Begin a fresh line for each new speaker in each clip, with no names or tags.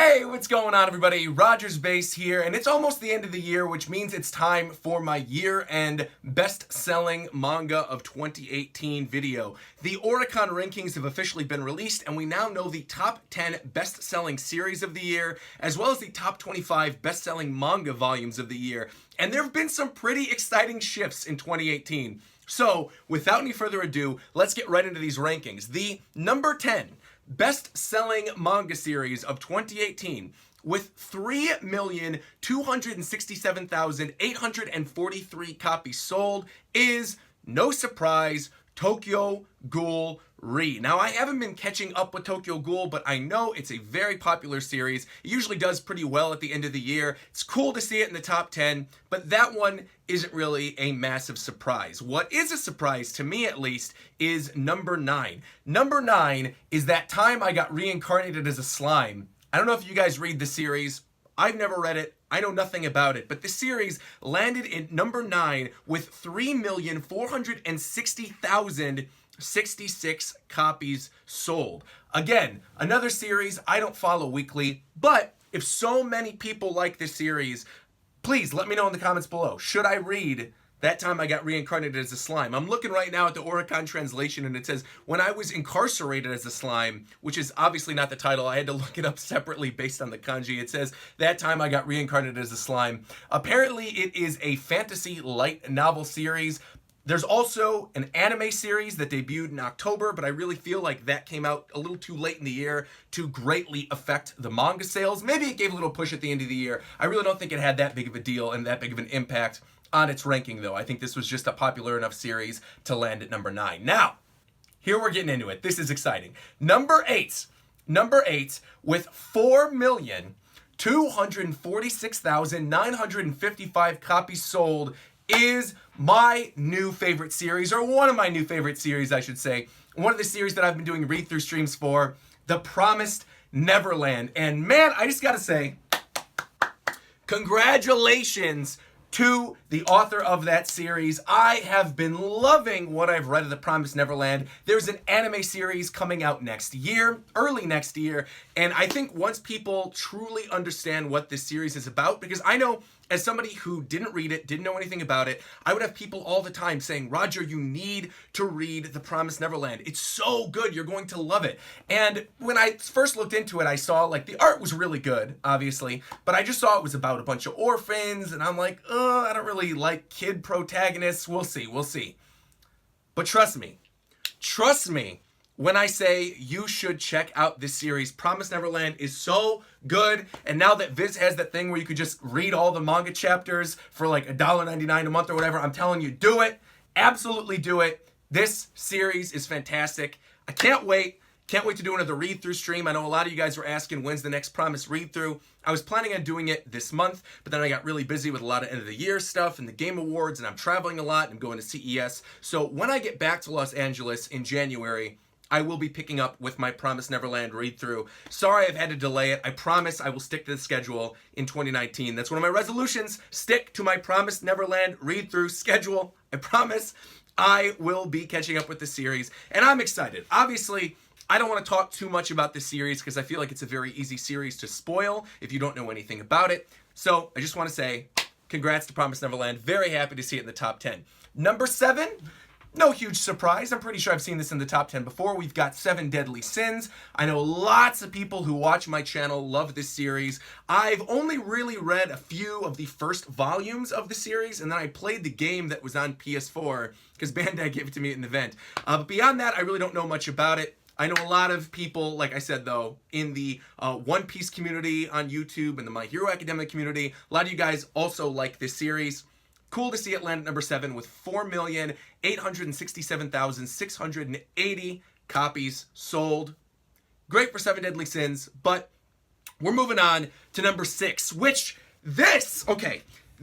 Hey, what's going on, everybody? RogersBase here, and it's almost the end of the year, which means it's time for my year-end best-selling manga of 2018 video. The Oricon rankings have officially been released, and we now know the top 10 best-selling series of the year, as well as the top 25 best-selling manga volumes of the year. And there have been some pretty exciting shifts in 2018. So, without any further ado, let's get right into these rankings. The number 10 best-selling manga series of 2018 with 3,267,843 copies sold is, no surprise, Tokyo Ghoul Re. Now, I haven't been catching up with Tokyo Ghoul, but I know it's a very popular series. It usually does pretty well at the end of the year. It's cool to see it in the top 10, but that one isn't really a massive surprise. What is a surprise, to me at least, is number 9. Number 9 is That Time I Got Reincarnated as a Slime. I don't know if you guys read the series. I've never read it. I know nothing about it, but the series landed in number 9 with 3,460,066 copies sold. Again, another series I don't follow weekly, but if so many people like this series, please let me know in the comments below. Should I read That Time I Got Reincarnated as a Slime? I'm looking right now at the Oricon translation, and it says, when I was incarcerated as a slime, which is obviously not the title. I had to look it up separately based on the kanji. It says, That Time I Got Reincarnated as a Slime. Apparently, it is a fantasy light novel series. There's also an anime series that debuted in October, but I really feel like that came out a little too late in the year to greatly affect the manga sales. Maybe it gave a little push at the end of the year. I really don't think it had that big of a deal and that big of an impact on its ranking, though. I think this was just a popular enough series to land at number 9. Now, here we're getting into it. This is exciting. Number 8 with 4,246,955 copies sold is my new favorite series, or one of my new favorite series, I should say. One of the series that I've been doing read-through streams for, The Promised Neverland. And man, I just gotta say, congratulations to the author of that series. I have been loving what I've read of The Promised Neverland. There's an anime series coming out next year, early next year, and I think once people truly understand what this series is about, because I know as somebody who didn't read it, didn't know anything about it, I would have people all the time saying, Roger, you need to read The Promised Neverland. It's so good. You're going to love it. And when I first looked into it, I saw, like, the art was really good, obviously, but I just saw it was about a bunch of orphans, and I'm like, I don't really like kid protagonists. We'll see. But trust me, when I say you should check out this series. Promised Neverland is so good, and now that Viz has that thing where you could just read all the manga chapters for like $1.99 a month or whatever, I'm telling you, do it. Absolutely do it. This series is fantastic. I can't wait. Can't wait to do another read-through stream. I know a lot of you guys were asking, when's the next Promise read-through? I was planning on doing it this month, but then I got really busy with a lot of end-of-the-year stuff and the Game Awards, and I'm traveling a lot, and I'm going to CES. So when I get back to Los Angeles in January, I will be picking up with my Promised Neverland read-through. Sorry I've had to delay it. I promise I will stick to the schedule in 2019. That's one of my resolutions. Stick to my Promised Neverland read-through schedule. I promise I will be catching up with the series, and I'm excited. Obviously, I don't want to talk too much about this series because I feel like it's a very easy series to spoil if you don't know anything about it. So I just want to say congrats to Promised Neverland. Very happy to see it in the top 10. Number 7, no huge surprise. I'm pretty sure I've seen this in the top 10 before. We've got 7 Deadly Sins. I know lots of people who watch my channel love this series. I've only really read a few of the first volumes of the series, and then I played the game that was on PS4 because Bandai gave it to me at an event. But beyond that, I really don't know much about it. I know a lot of people, like I said, though, in the One Piece community on YouTube and the My Hero Academia community. A lot of you guys also like this series. Cool to see it land at number 7 with 4,867,680 copies sold. Great for 7 Deadly Sins, but we're moving on to number 6, which this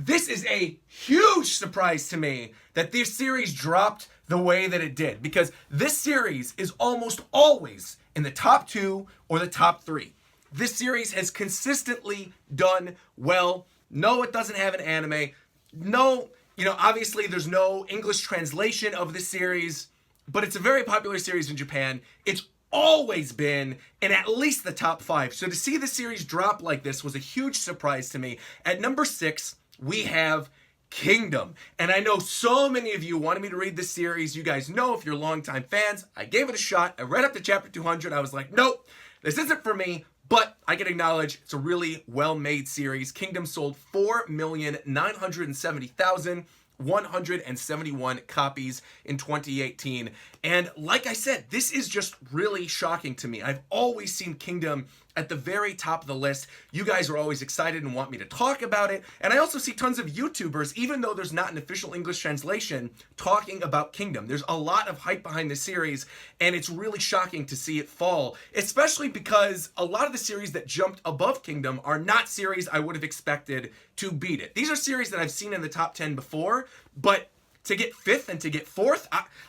is a huge surprise to me that this series dropped the way that it did, because this series is almost always in the top 2 or the top 3. This series has consistently done well. No, it doesn't have an anime. No, obviously there's no English translation of this series, but it's a very popular series in Japan. It's always been in at least the top 5. So to see the series drop like this was a huge surprise to me. At number 6, we have Kingdom. And I know so many of you wanted me to read this series. You guys know if you're longtime fans, I gave it a shot. I read up to chapter 200. I was like, nope, this isn't for me. But I can acknowledge it's a really well-made series. Kingdom sold 4,970,171 copies in 2018. And like I said, this is just really shocking to me. I've always seen Kingdom at the very top of the list. You guys are always excited and want me to talk about it. And I also see tons of YouTubers, even though there's not an official English translation, talking about Kingdom. There's a lot of hype behind the series, and it's really shocking to see it fall, especially because a lot of the series that jumped above Kingdom are not series I would have expected to beat it. These are series that I've seen in the top 10 before, but to get 5th and to get 4th,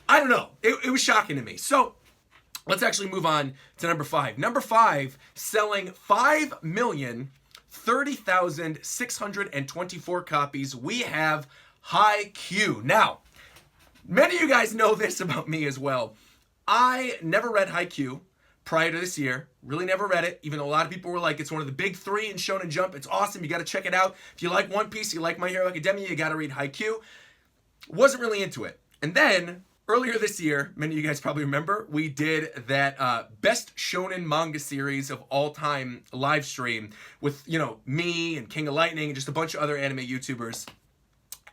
I don't know. It was shocking to me. So let's actually move on to number 5. Number 5, selling 5,030,624 copies, we have Haikyuu. Now, many of you guys know this about me as well. I never read Haikyuu prior to this year. Really never read it, even though a lot of people were like, it's one of the big 3 in Shonen Jump. It's awesome. You got to check it out. If you like One Piece, you like My Hero Academia, you got to read Haikyuu. Wasn't really into it. And then earlier this year, many of you guys probably remember, we did that best shonen manga series of all time live stream with, me and King of Lightning and just a bunch of other anime YouTubers.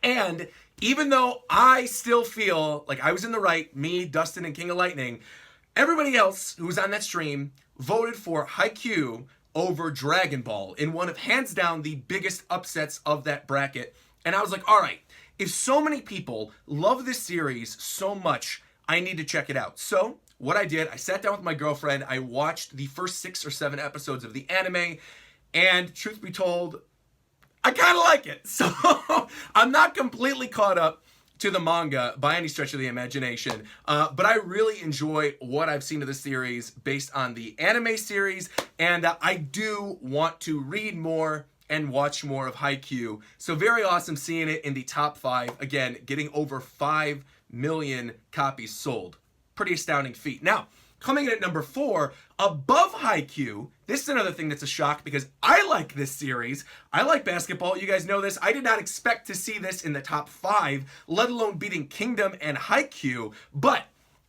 And even though I still feel like I was in the right, me, Dustin, and King of Lightning, everybody else who was on that stream voted for Haikyuu over Dragon Ball in one of, hands down, the biggest upsets of that bracket. And I was like, all right, if so many people love this series so much, I need to check it out. So what I did, I sat down with my girlfriend, I watched the first 6 or 7 episodes of the anime, and truth be told, I kind of like it. So I'm not completely caught up to the manga by any stretch of the imagination, but I really enjoy what I've seen of the series based on the anime series, and I do want to read more and watch more of Haikyuu. So very awesome seeing it in the top 5. Again, getting over 5 million copies sold. Pretty astounding feat. Now, coming in at number 4, above Haikyuu, this is another thing that's a shock because I like this series. I like basketball. You guys know this. I did not expect to see this in the top 5, let alone beating Kingdom and Haikyuu. But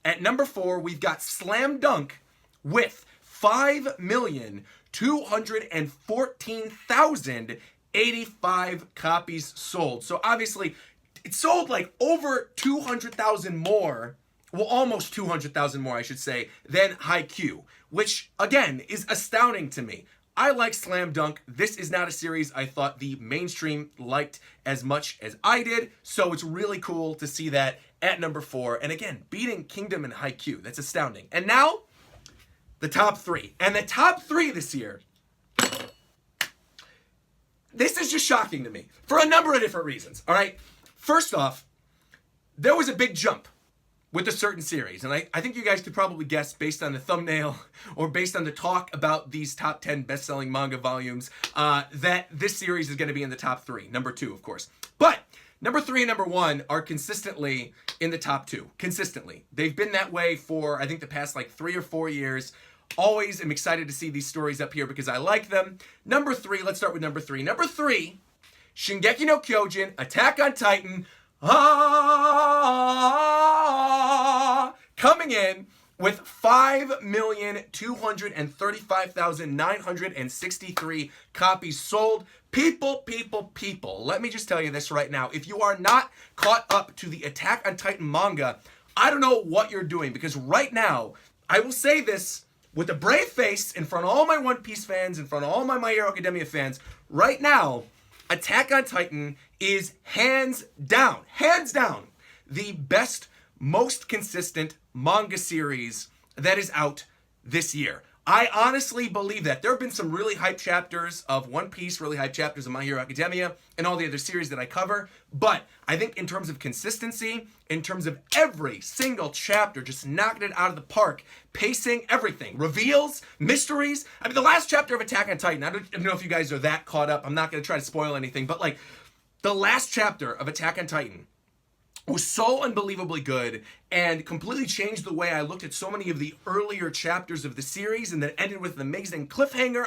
at number 4, we've got Slam Dunk with 5,214,085 copies sold. So obviously, it sold like over 200,000 more, well, almost 200,000 more, I should say, than Haikyuu, which, again, is astounding to me. I like Slam Dunk. This is not a series I thought the mainstream liked as much as I did, so it's really cool to see that at number 4. And again, beating Kingdom and Haikyuu, that's astounding. And now, the top 3. And the top 3 this year, this is just shocking to me for a number of different reasons, all right? First off, there was a big jump with a certain series. And I think you guys could probably guess based on the thumbnail or based on the talk about these top 10 best-selling manga volumes that this series is going to be in the top 3. Number 2, of course. But number 3 and number 1 are consistently in the top 2. Consistently. They've been that way for, I think, the past 3 or 4 years. Always am excited to see these stories up here because I like them. Number 3, let's start with number 3. Number 3, Shingeki no Kyojin, Attack on Titan, coming in with 5,235,963 copies sold. People, let me just tell you this right now. If you are not caught up to the Attack on Titan manga, I don't know what you're doing, because right now, I will say this with a brave face in front of all my One Piece fans, in front of all my Hero Academia fans, right now, Attack on Titan is hands down, the best, most consistent manga series that is out this year. I honestly believe that. There have been some really hype chapters of One Piece, really hype chapters of My Hero Academia, and all the other series that I cover. But I think in terms of consistency, in terms of every single chapter, just knocking it out of the park, pacing, everything. Reveals, mysteries. I mean, the last chapter of Attack on Titan, I don't know if you guys are that caught up. I'm not going to try to spoil anything. But the last chapter of Attack on Titan was so unbelievably good and completely changed the way I looked at so many of the earlier chapters of the series, and then ended with an amazing cliffhanger.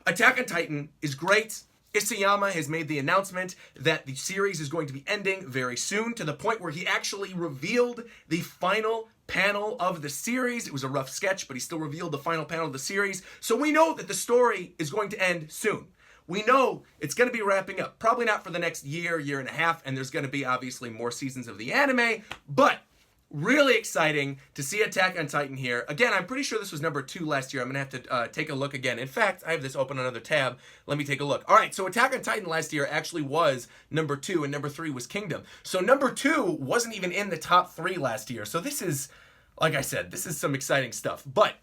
Attack on Titan is great. Isayama has made the announcement that the series is going to be ending very soon, to the point where he actually revealed the final panel of the series. It was a rough sketch, but he still revealed the final panel of the series. So we know that the story is going to end soon. We know it's going to be wrapping up. Probably not for the next year, year and a half, and there's going to be obviously more seasons of the anime, but really exciting to see Attack on Titan here. Again, I'm pretty sure this was number 2 last year. I'm going to have to take a look again. In fact, I have this open on another tab. Let me take a look. All right, so Attack on Titan last year actually was number 2, and number 3 was Kingdom. So number 2 wasn't even in the top 3 last year. So this is, like I said, this is some exciting stuff. But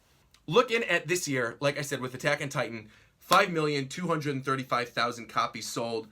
looking at this year, like I said, with Attack on Titan, 5,235,000 copies sold.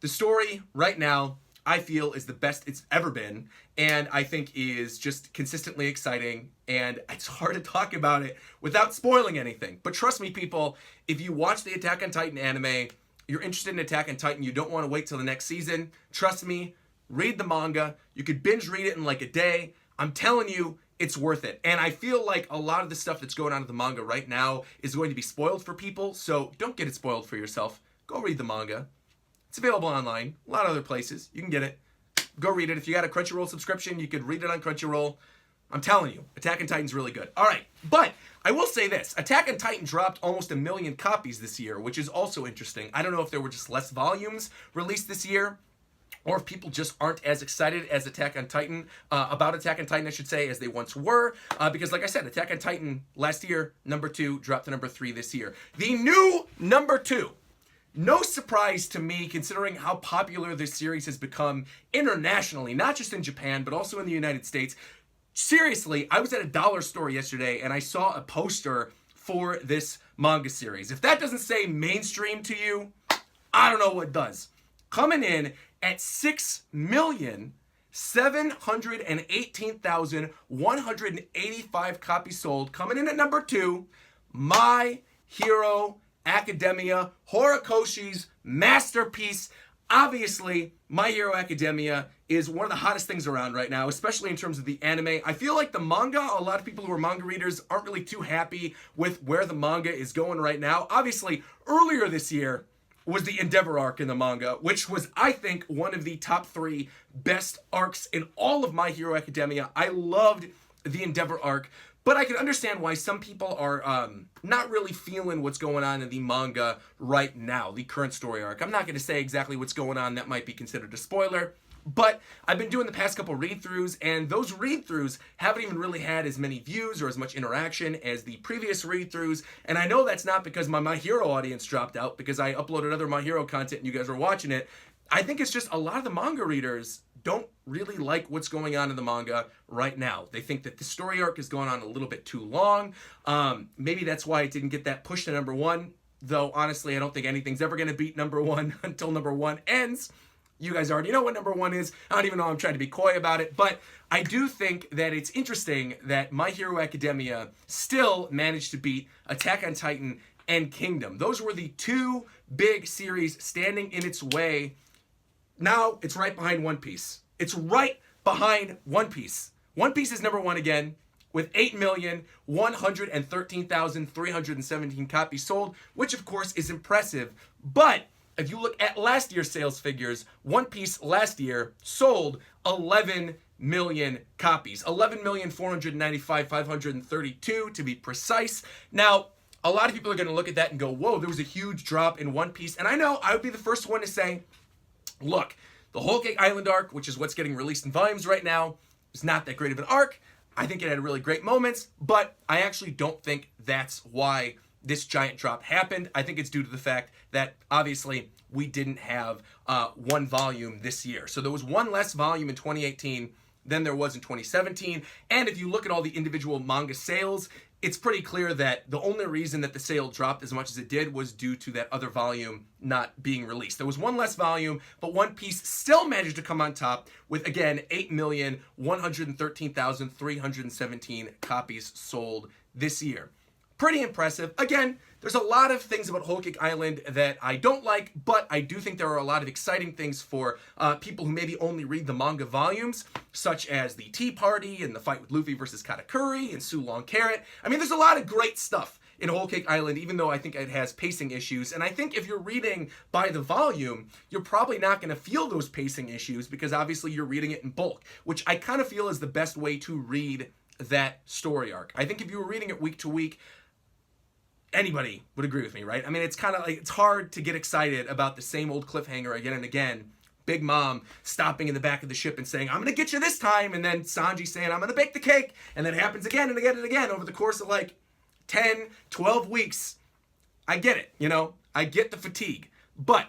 The story right now, I feel, is the best it's ever been, and I think is just consistently exciting, and it's hard to talk about it without spoiling anything. But trust me, people, if you watch the Attack on Titan anime, you're interested in Attack on Titan, you don't want to wait till the next season, trust me, read the manga. You could binge read it in like a day. I'm telling you, it's worth it. And I feel like a lot of the stuff that's going on in the manga right now is going to be spoiled for people, so don't get it spoiled for yourself. Go read the manga. It's available online, a lot of other places. You can get it. Go read it. If you got a Crunchyroll subscription, you could read it on Crunchyroll. I'm telling you, Attack on Titan's really good. All right, but I will say this. Attack on Titan dropped almost 1 million copies this year, which is also interesting. I don't know if there were just less volumes released this year, or if people just aren't as excited as Attack on Titan, about Attack on Titan, I should say, as they once were. Because like I said, Attack on Titan last year, number 2, dropped to number 3 this year. The new number 2. No surprise to me, considering how popular this series has become internationally, not just in Japan, but also in the United States. Seriously, I was at a dollar store yesterday, and I saw a poster for this manga series. If that doesn't say mainstream to you, I don't know what does. Coming in at 6,718,185 copies sold. Coming in at number 2, My Hero Academia, Horikoshi's masterpiece. Obviously, My Hero Academia is one of the hottest things around right now, especially in terms of the anime. I feel like the manga, a lot of people who are manga readers aren't really too happy with where the manga is going right now. Obviously, earlier this year was the Endeavor arc in the manga, which was, I think, one of the top 3 best arcs in all of My Hero Academia. I loved the Endeavor arc, but I can understand why some people are not really feeling what's going on in the manga right now, the current story arc. I'm not going to say exactly what's going on. That might be considered a spoiler. But I've been doing the past couple read-throughs, and those read-throughs haven't even really had as many views or as much interaction as the previous read-throughs. And I know that's not because my Hero audience dropped out, because I uploaded other My Hero content and you guys were watching it. I think it's just a lot of the manga readers don't really like what's going on in the manga right now. They think that the story arc has gone on a little bit too long. Maybe that's why it didn't get that push to number 1. Though, honestly, I don't think anything's ever going to beat number 1 until number 1 ends. You guys already know what number 1 is. I don't even know I'm trying to be coy about it. But I do think that it's interesting that My Hero Academia still managed to beat Attack on Titan and Kingdom. Those were the 2 big series standing in its way. Now it's right behind One Piece. It's right behind One Piece. One Piece is number 1 again, with 8,113,317 copies sold, which of course is impressive. But if you look at last year's sales figures, One Piece last year sold 11 million copies. 11,495,532 to be precise. Now, a lot of people are going to look at that and go, whoa, there was a huge drop in One Piece. And I know I would be the first one to say, look, the Whole Cake Island arc, which is what's getting released in volumes right now, is not that great of an arc. I think it had really great moments, but I actually don't think that's why this giant drop happened. I think it's due to the fact that, obviously, we didn't have 1 volume this year. So there was 1 less volume in 2018 than there was in 2017. And if you look at all the individual manga sales, it's pretty clear that the only reason that the sale dropped as much as it did was due to that other volume not being released. There was 1 less volume, but One Piece still managed to come on top with, again, 8,113,317 copies sold this year. pretty impressive. Again, there's a lot of things about Whole Cake Island that I don't like, but I do think there are a lot of exciting things for people who maybe only read the manga volumes, such as the Tea Party and the fight with Luffy versus Katakuri and Sue Long Carrot. I mean, there's a lot of great stuff in Whole Cake Island, even though I think it has pacing issues. And I think if you're reading by the volume, you're probably not going to feel those pacing issues because obviously you're reading it in bulk, which I kind of feel is the best way to read that story arc. I think if you were reading it week to week, anybody would agree with me, right? I mean, it's kind of like, it's hard to get excited about the same old cliffhanger again and again. Big Mom stopping in the back of the ship and saying, I'm going to get you this time. And then Sanji saying, I'm going to bake the cake. And then it happens again and again and again over the course of like 10, 12 weeks. I get it, you know? I get the fatigue. But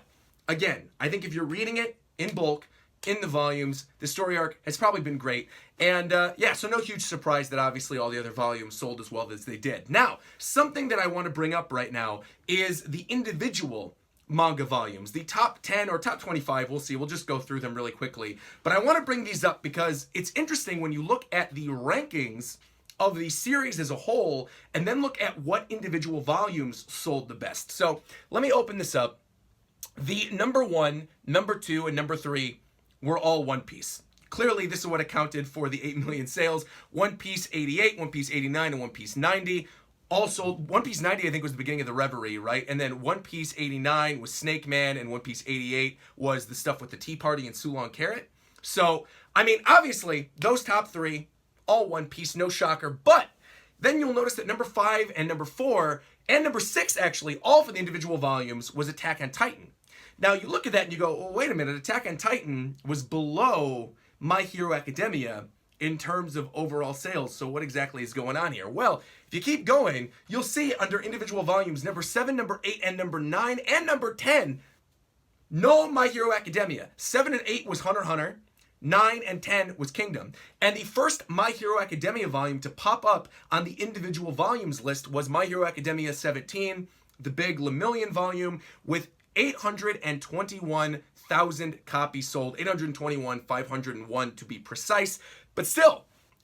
again, I think if you're reading it in bulk, in the volumes, the story arc has probably been great. And yeah, so no huge surprise that obviously all the other volumes sold as well as they did. Now, something that I want to bring up right now is the individual manga volumes, the top 10 or top 25, we'll see. We'll just go through them really quickly. But I want to bring these up because it's interesting when you look at the rankings of the series as a whole and then look at what individual volumes sold the best. So let me open this up. The number 1, number 2, and number 3 were all One Piece. Clearly, this is what accounted for the 8 million sales. One Piece 88, One Piece 89, and One Piece 90. All sold. One Piece 90, I think, was the beginning of the Reverie, right? And then One Piece 89 was Snake Man, and One Piece 88 was the stuff with the Tea Party and Sue Long Carrot. So, I mean, obviously, those top 3, all One Piece, no shocker. But then you'll notice that number 5 and number 4 and number 6, actually, all for the individual volumes, was Attack on Titan. Now, you look at that and you go, well, wait a minute, Attack on Titan was below My Hero Academia in terms of overall sales, so what exactly is going on here? Well, if you keep going, you'll see under individual volumes, number 7, number 8, and number 9, and number 10, no My Hero Academia. 7 and 8 was Hunter x Hunter, 9 and 10 was Kingdom. And the first My Hero Academia volume to pop up on the individual volumes list was My Hero Academia 17, the big Lemillion volume, with 821,000 copies sold, 821,501 to be precise. But still,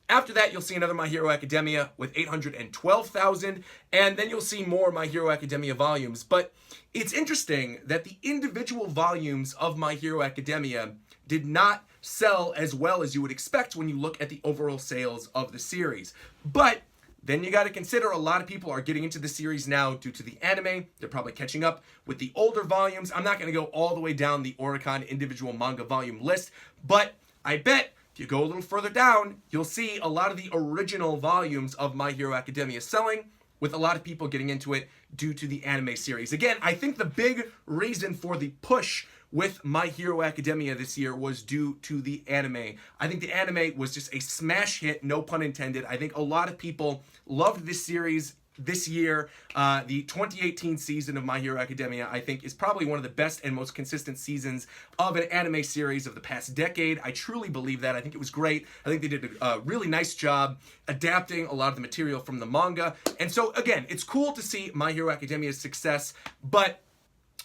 after that, you'll see another My Hero Academia with 812,000, and then you'll see more My Hero Academia volumes. But it's interesting that the individual volumes of My Hero Academia did not sell as well as you would expect when you look at the overall sales of the series. But then you got to consider a lot of people are getting into the series now due to the anime. They're probably catching up with the older volumes. I'm not going to go all the way down the Oricon individual manga volume list, but I bet if you go a little further down, you'll see a lot of the original volumes of My Hero Academia selling, with a lot of people getting into it due to the anime series. Again, I think the big reason for the push with My Hero Academia this year was due to the anime. I think the anime was just a smash hit, no pun intended. I think a lot of people loved this series this year. The 2018 season of My Hero Academia, I think, is probably one of the best and most consistent seasons of an anime series of the past decade. I truly believe that. I think it was great. I think they did a really nice job adapting a lot of the material from the manga. And so, again, it's cool to see My Hero Academia's success, but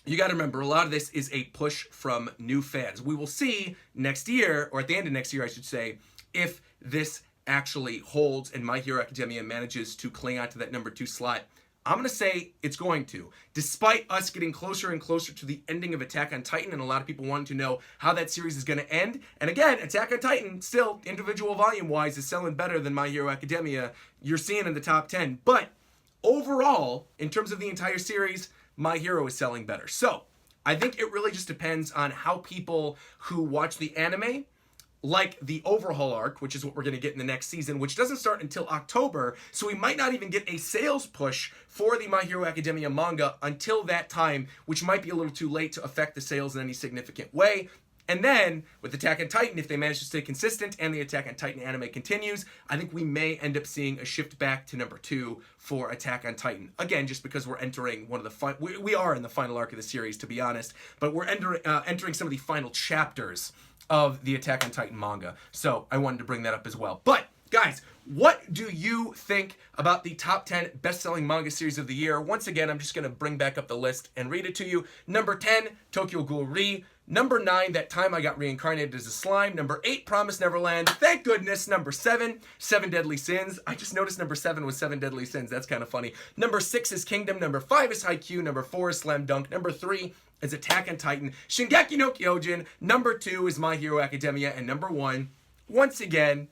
you got to remember, a lot of this is a push from new fans. We will see next year, or at the end of next year, I should say, if this actually holds and My Hero Academia manages to cling on to that number 2 slot. I'm going to say it's going to. Despite us getting closer and closer to the ending of Attack on Titan, and a lot of people wanting to know how that series is going to end. And again, Attack on Titan, still, individual volume-wise, is selling better than My Hero Academia. You're seeing in the top 10. But overall, in terms of the entire series, My Hero is selling better. So, I think it really just depends on how people who watch the anime like the overhaul arc, which is what we're going to get in the next season, which doesn't start until October, so we might not even get a sales push for the My Hero Academia manga until that time, which might be a little too late to affect the sales in any significant way. And then, with Attack on Titan, if they manage to stay consistent and the Attack on Titan anime continues, I think we may end up seeing a shift back to number 2 for Attack on Titan. Again, just because we're entering one of the we are in the final arc of the series, to be honest, but we're entering some of the final chapters of the Attack on Titan manga. So I wanted to bring that up as well. But guys, what do you think about the top 10 best-selling manga series of the year? Once again, I'm just going to bring back up the list and read it to you. Number 10, Tokyo Ghoul Re. Number 9, That Time I Got Reincarnated as a Slime. Number 8, Promised Neverland. Thank goodness. Number 7, Seven Deadly Sins. I just noticed number 7 was Seven Deadly Sins. That's kind of funny. Number 6 is Kingdom. Number 5 is Haikyuu. Number 4 is Slam Dunk. Number 3 is Attack on Titan. Shingeki no Kyojin. Number 2 is My Hero Academia. And number 1, once again,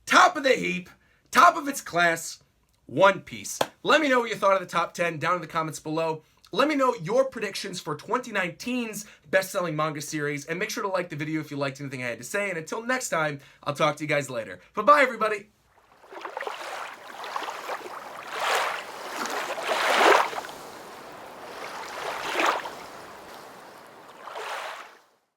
top of the heap, top of its class, One Piece. Let me know what you thought of the top 10 down in the comments below. Let me know your predictions for 2019's best-selling manga series, and make sure to like the video if you liked anything I had to say. And until next time, I'll talk to you guys later. Bye-bye, everybody.